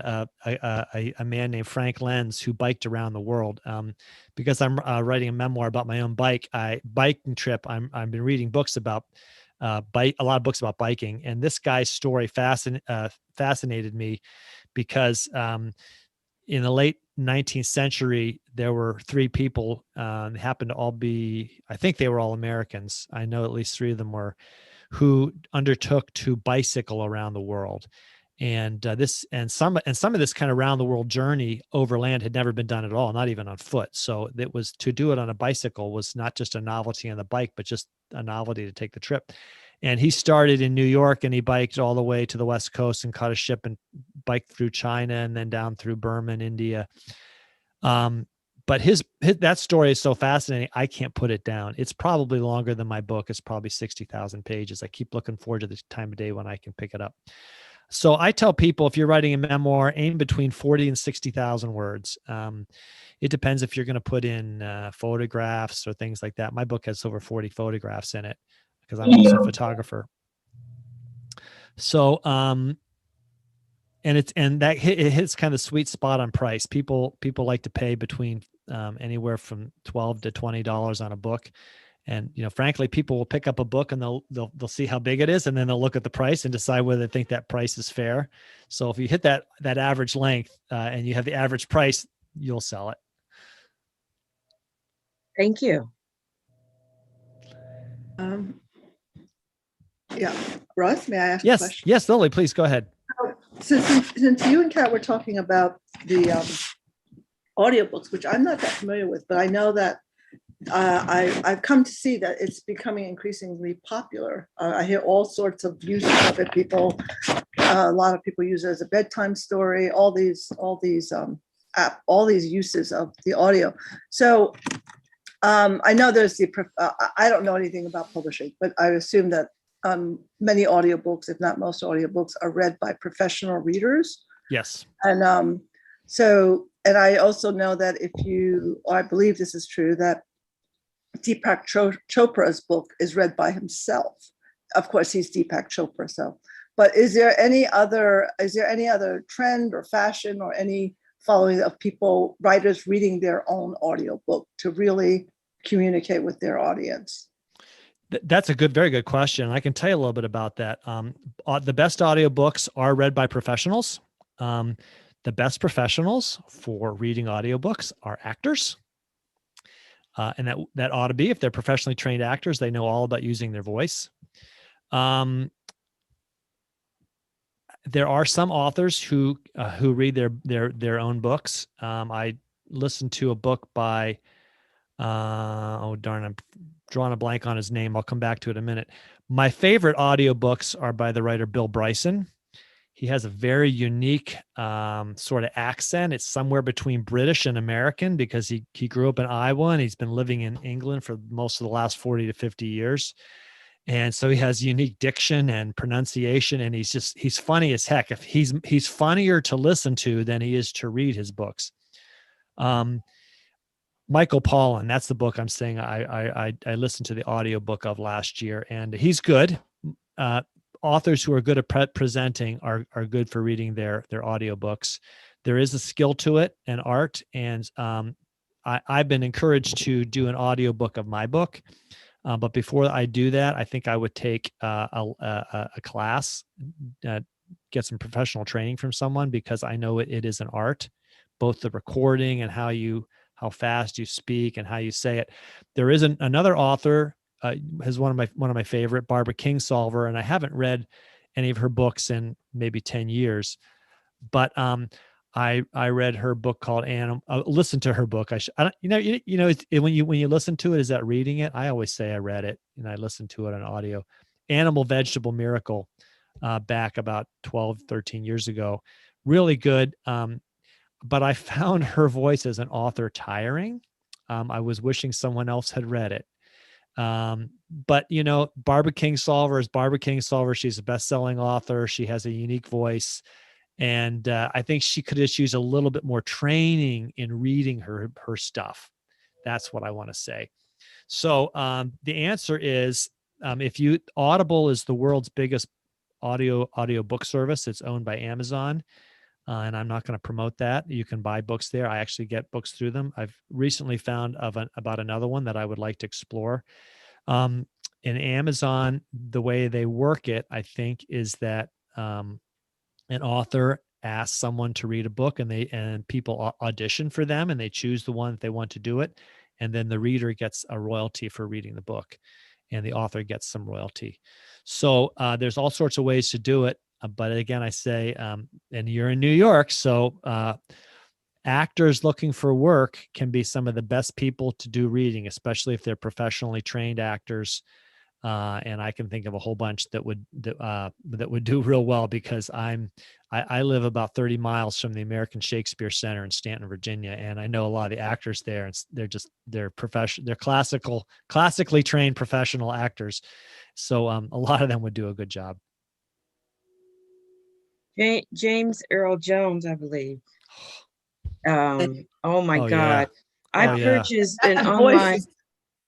a man named Frank Lenz who biked around the world. Because I'm writing a memoir about my own biking trip. I've been reading books about a lot of books about biking, and this guy's story fascinated me, because in the late 19th century, there were 3 people, they happened to all be, I think they were all Americans. I know at least 3 of them were, who undertook to bicycle around the world. And some of this kind of around the world journey overland had never been done at all, not even on foot. So it was, to do it on a bicycle was not just a novelty on the bike, but just a novelty to take the trip. And he started in New York, and he biked all the way to the West Coast and caught a ship and biked through China and then down through Burma and India. But his that story is so fascinating, I can't put it down. It's probably longer than my book. It's probably 60,000 pages. I keep looking forward to the time of day when I can pick it up. So I tell people, if you're writing a memoir, aim between 40 and 60,000 words. It depends if you're going to put in photographs or things like that. My book has over 40 photographs in it, because I'm also a photographer. So, it hits kind of sweet spot on price. People like to pay between anywhere from $12 to $20 on a book. And, you know, frankly, people will pick up a book and they'll see how big it is, and then they'll look at the price and decide whether they think that price is fair. So if you hit that average length and you have the average price, you'll sell it. Thank you. Yeah, Russ, may I ask a Yes, question? yes, Lily, please go ahead. Since you and Kat were talking about the audiobooks, which I'm not that familiar with, but I know that I've come to see that it's becoming increasingly popular. I hear all sorts of uses of it. A lot of people use it as a bedtime story. All these uses of the audio. So I know there's I don't know anything about publishing, but I assume that many audiobooks, if not most audiobooks, are read by professional readers. Yes. And and I also know that I believe this is true, that Deepak Chopra's book is read by himself. Of course, he's Deepak Chopra. So, but is there any other trend or fashion or any following of writers reading their own audiobook to really communicate with their audience? That's a very good question. I can tell you a little bit about that. The best audiobooks are read by professionals. The best professionals for reading audiobooks are actors. And that ought to be, if they're professionally trained actors, they know all about using their voice. There are some authors who read their own books. I listened to a book by, I'm drawing a blank on his name. I'll come back to it in a minute. My favorite audiobooks are by the writer Bill Bryson. He has a very unique sort of accent. It's somewhere between British and American, because he grew up in Iowa and he's been living in England for most of the last 40 to 50 years. And so he has unique diction and pronunciation, and he's funny as heck. If he's funnier to listen to than he is to read his books. Michael Pollan, that's the book I'm saying I listened to the audiobook of last year, and he's good. Authors who are good at presenting are good for reading their audiobooks. There is a skill to it, and art, and I've been encouraged to do an audiobook of my book. But before I do that, I think I would take a class, get some professional training from someone, because I know it is an art, both the recording and how fast you speak and how you say it. There is another author, is one of my favorite, Barbara Kingsolver, and I haven't read any of her books in maybe 10 years, but I read her book called Animal. Listen to her book. When you listen to it, is that reading it? I always say I read it and I listened to it on audio. Animal Vegetable Miracle, back about 12, 13 years ago. Really good. But I found her voice as an author tiring. I was wishing someone else had read it. But Barbara Kingsolver is Barbara Kingsolver. She's a best-selling author. She has a unique voice. And I think she could just use a little bit more training in reading her stuff. That's what I want to say. So the answer is, Audible is the world's biggest audio book service. It's owned by Amazon. And I'm not going to promote that. You can buy books there. I actually get books through them. I've recently found about another one that I would like to explore. In Amazon, the way they work it, I think, is that an author asks someone to read a book, and people audition for them, and they choose the one that they want to do it. And then the reader gets a royalty for reading the book, and the author gets some royalty. So there's all sorts of ways to do it. But again, I say, and you're in New York, so actors looking for work can be some of the best people to do reading, especially if they're professionally trained actors. And I can think of a whole bunch that would do real well, because I live about 30 miles from the American Shakespeare Center in Stanton, Virginia, and I know a lot of the actors there, and they're classically trained professional actors. So a lot of them would do a good job. James Earl Jones, I believe. Oh my Oh, God. yeah. I Oh, yeah. purchased an That online. voice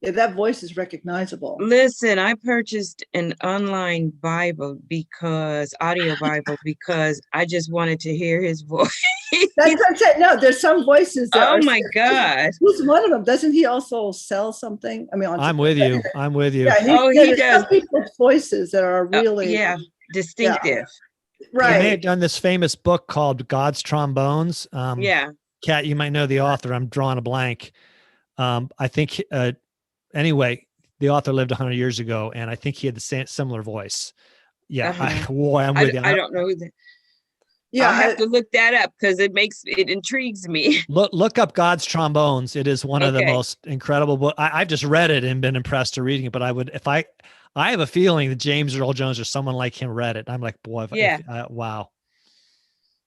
that voice is recognizable. Listen, I purchased an online Bible audio Bible, because I just wanted to hear his voice. That's what I'm saying. No, there's some voices that Oh are. my God. Who's one of them? Doesn't he also sell something? I mean, I'm with you. I'm with you. Yeah, Oh, he there's does. some people's voices that are really Yeah, distinctive. He may have right. done this famous book called God's Trombones. Yeah. Kat, you might know the author. I'm drawing a blank. I think, anyway, the author lived 100 years ago, and I think he had the similar voice. Yeah. I'm with you. I don't know who that. Yeah, I'll have to look that up, because it intrigues me. Look up God's Trombones. It is one of the Okay. most incredible books. I've just read it and been impressed to reading it, but I have a feeling that James Earl Jones or someone like him read it. I'm like, boy, wow.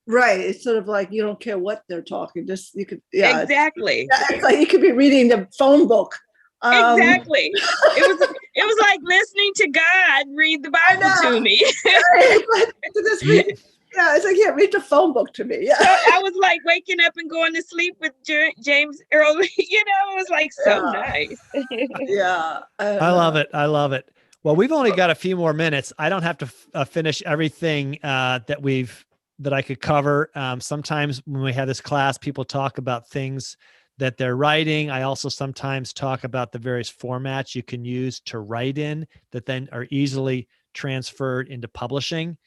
right. It's sort of like you don't care what they're talking. Just you could, yeah. Exactly. It's like you could be reading the phone book. Exactly. It was like listening to God read the Bible to me. Yeah, it's like, yeah, read the phone book to me. Yeah. So I was like waking up and going to sleep with James Earl. It was like so nice. Yeah. I love it. I love it. Well, we've only got a few more minutes. I don't have to finish everything that I could cover. Sometimes when we have this class, people talk about things that they're writing. I also sometimes talk about the various formats you can use to write in that then are easily transferred into publishing.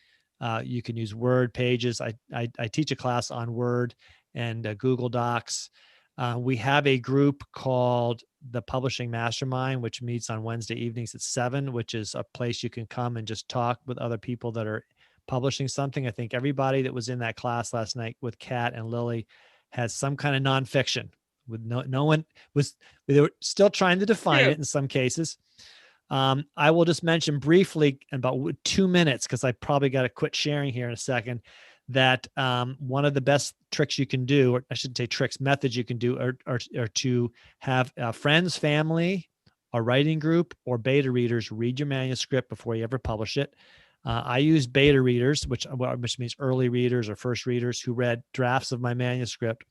You can use Word, Pages. I teach a class on Word and Google Docs. We have a group called the Publishing Mastermind, which meets on Wednesday evenings at 7, which is a place you can come and just talk with other people that are publishing something. I think everybody that was in that class last night with Kat and Lily has some kind of nonfiction. With no one was, they were still trying to define it in some cases. I will just mention briefly in about 2 minutes, because I probably got to quit sharing here in a second, that one of the best tricks you can do, or I should say methods you can do, are to have friends, family, a writing group, or beta readers read your manuscript before you ever publish it. I use beta readers, which means early readers or first readers who read drafts of my manuscript.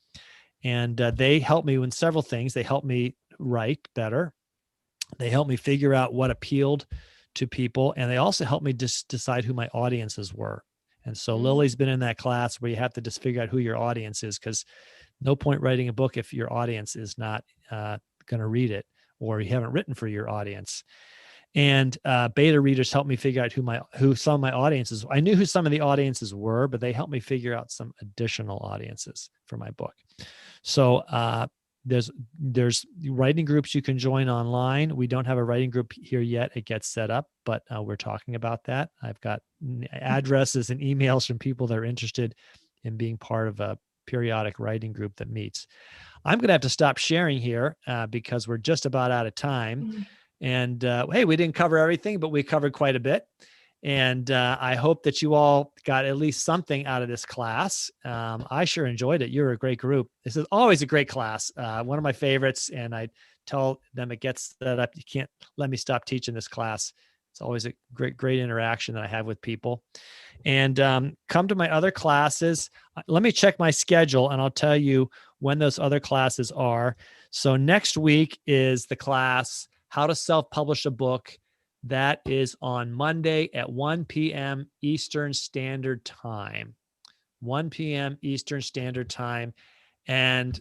And they help me with several things. They help me write better. They help me figure out what appealed to people. And they also help me just decide who my audiences were. And so Lily's been in that class where you have to just figure out who your audience is, because no point writing a book if your audience is not going to read it, or you haven't written for your audience. And beta readers helped me figure out who some of my audiences. I knew who some of the audiences were, but they helped me figure out some additional audiences for my book. So there's writing groups you can join online. We don't have a writing group here yet. It gets set up, but we're talking about that. I've got addresses and emails from people that are interested in being part of a periodic writing group that meets. I'm going to have to stop sharing here because we're just about out of time. And hey, we didn't cover everything, but we covered quite a bit. And I hope that you all got at least something out of this class. I sure enjoyed it. You're a great group. This is always a great class. One of my favorites. And I tell them it gets set up. You can't let me stop teaching this class. It's always a great interaction that I have with people. And come to my other classes. Let me check my schedule and I'll tell you when those other classes are. So next week is the class, How to Self-Publish a Book. That is on Monday at 1 p.m. Eastern Standard Time. 1 p.m. Eastern Standard Time. And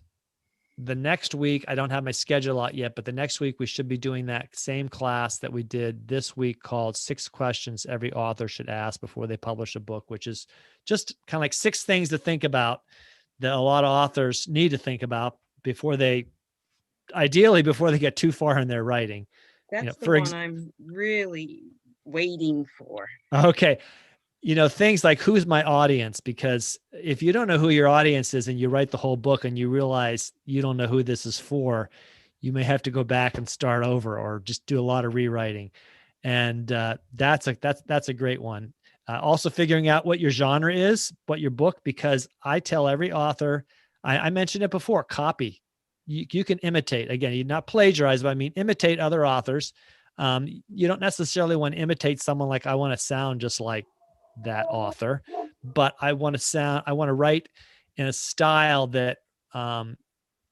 the next week, I don't have my schedule out yet, but the next week we should be doing that same class that we did this week called 6 Questions Every Author Should Ask Before They Publish a Book, which is just kind of like 6 things to think about that a lot of authors need to think about ideally before they get too far in their writing. That's the one I'm really waiting for. Okay. Things like who's my audience? Because if you don't know who your audience is and you write the whole book and you realize you don't know who this is for, you may have to go back and start over or just do a lot of rewriting. And that's a great one. Also figuring out what your genre is, what your book, because I tell every author, I mentioned it before, copy. You can imitate. Again, you're not plagiarize, but I mean, imitate other authors. You don't necessarily want to imitate someone like I want to sound just like that author, but I want to write in a style that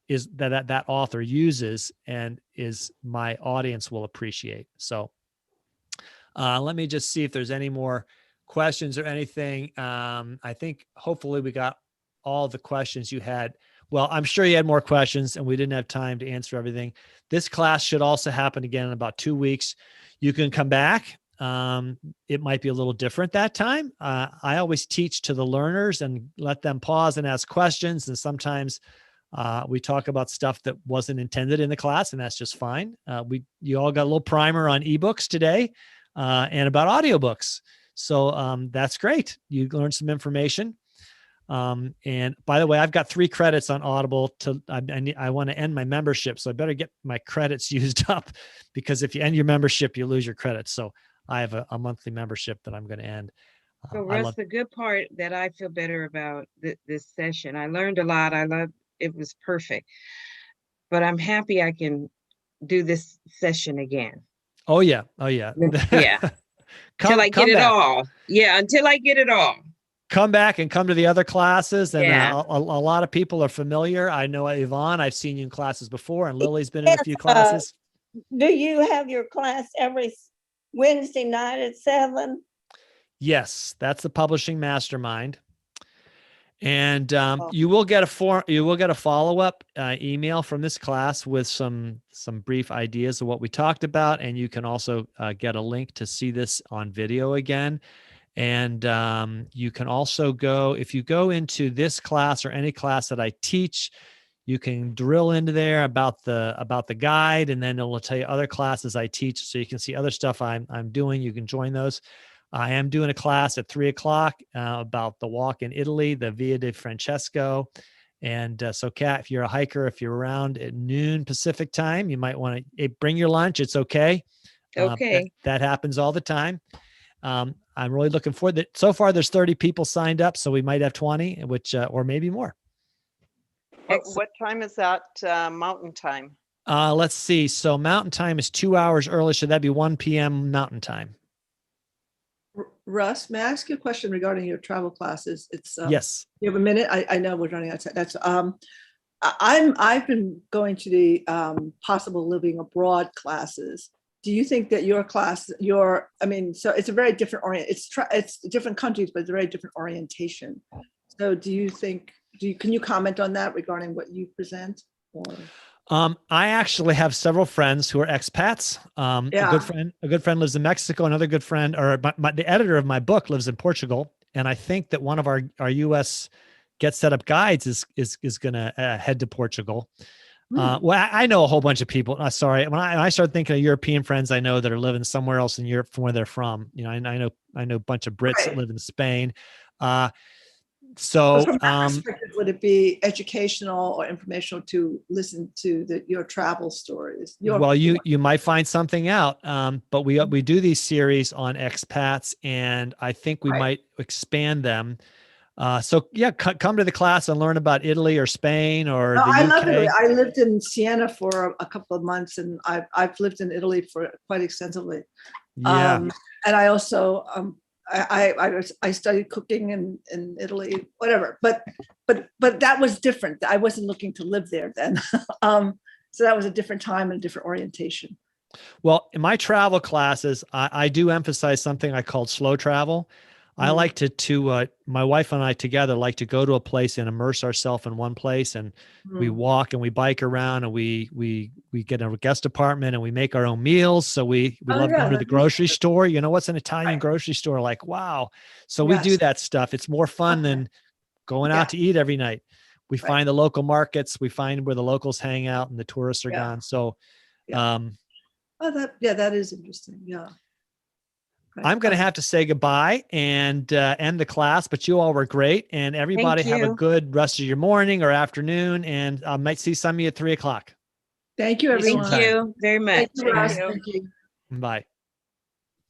is that author uses and is my audience will appreciate. So let me just see if there's any more questions or anything. I think hopefully we got all the questions you had. Well, I'm sure you had more questions and we didn't have time to answer everything. This class should also happen again in about 2 weeks. You can come back. It might be a little different that time. I always teach to the learners and let them pause and ask questions. And sometimes we talk about stuff that wasn't intended in the class, and that's just fine. You all got a little primer on ebooks today and about audiobooks. So that's great. You learned some information. And by the way, I've got 3 credits on Audible I want to end my membership. So I better get my credits used up because if you end your membership, you lose your credits. So I have a monthly membership that I'm going to end. So Russ, the good part that I feel better about this session, I learned a lot. It was perfect, but I'm happy I can do this session again. Oh yeah. Yeah. Until I get it all. Yeah. Until I get it all. Come back and come to the other classes. And a lot of people are familiar. I know Yvonne, I've seen you in classes before, and Lily's been in a few classes. Do you have your class every Wednesday night at 7? Yes, that's the Publishing Mastermind. And you will get a follow-up email from this class with some brief ideas of what we talked about. And you can also get a link to see this on video again. And you can also if you go into this class or any class that I teach, you can drill into there about the guide, and then it will tell you other classes I teach. So you can see other stuff I'm doing. You can join those. I am doing a class at 3:00 about the walk in Italy, the Via di Francesco. And so Kat, if you're a hiker, if you're around at noon Pacific time, you might want to bring your lunch. It's okay. Okay. That happens all the time. I'm really looking forward to it. So far, there's 30 people signed up, so we might have 20, or maybe more. What time is that Mountain Time? Let's see. So Mountain Time is 2 hours early, so that'd be 1 p.m. Mountain Time. Russ, may I ask you a question regarding your travel classes? It's yes. You have a minute? I know we're running out of time. That's I've been going to the possible living abroad classes. Do you think that your class, so it's a very different it's different countries, but it's a very different orientation. So can you comment on that regarding what you present? Or? I actually have several friends who are expats. A Yeah. good friend lives in Mexico. Another good friend, or the editor of my book, lives in Portugal. And I think that one of our U.S. Get Set Up guides is going to head to Portugal. Well, I know a whole bunch of people. Sorry, when I started thinking of European friends, I know that are living somewhere else in Europe from where they're from. You know, I know a bunch of Brits that Right. live in Spain. So So from that perspective, would it be educational or informational to listen to your travel stories? well, you might find something out. But we do these series on expats, and I think we Right. might expand them. So yeah, come to the class and learn about Italy or Spain or No, the I UK. love Italy. I lived in Siena for a couple of months, and I've lived in Italy for quite extensively. Yeah. And I also I studied cooking in Italy, whatever. But that was different. I wasn't looking to live there then. So that was a different time and a different orientation. Well, in my travel classes, I do emphasize something I call slow travel. I Mhm. like to my wife and I together like to go to a place and immerse ourselves in one place, and we Mm. walk and we bike around, and we get a guest apartment and we make our own meals. So we Oh, love yeah, going to the that is grocery good. store. You know, what's an Italian Right. grocery store like? Wow. So we do Yes. that stuff. It's more fun Okay. than going Yeah. out to eat every night. We Right. find the local markets, we find where the locals hang out and the tourists are Yeah. gone. So Yeah. um Oh, that is interesting. Yeah. Right. I'm going to have to say goodbye and end the class, but you all were great. And everybody have a you. good rest of your morning or afternoon. And I might see some of you at 3:00. Thank you, Thank everyone. Anytime. you very much. Thank you, Ross. Thank you. Thank you. Bye.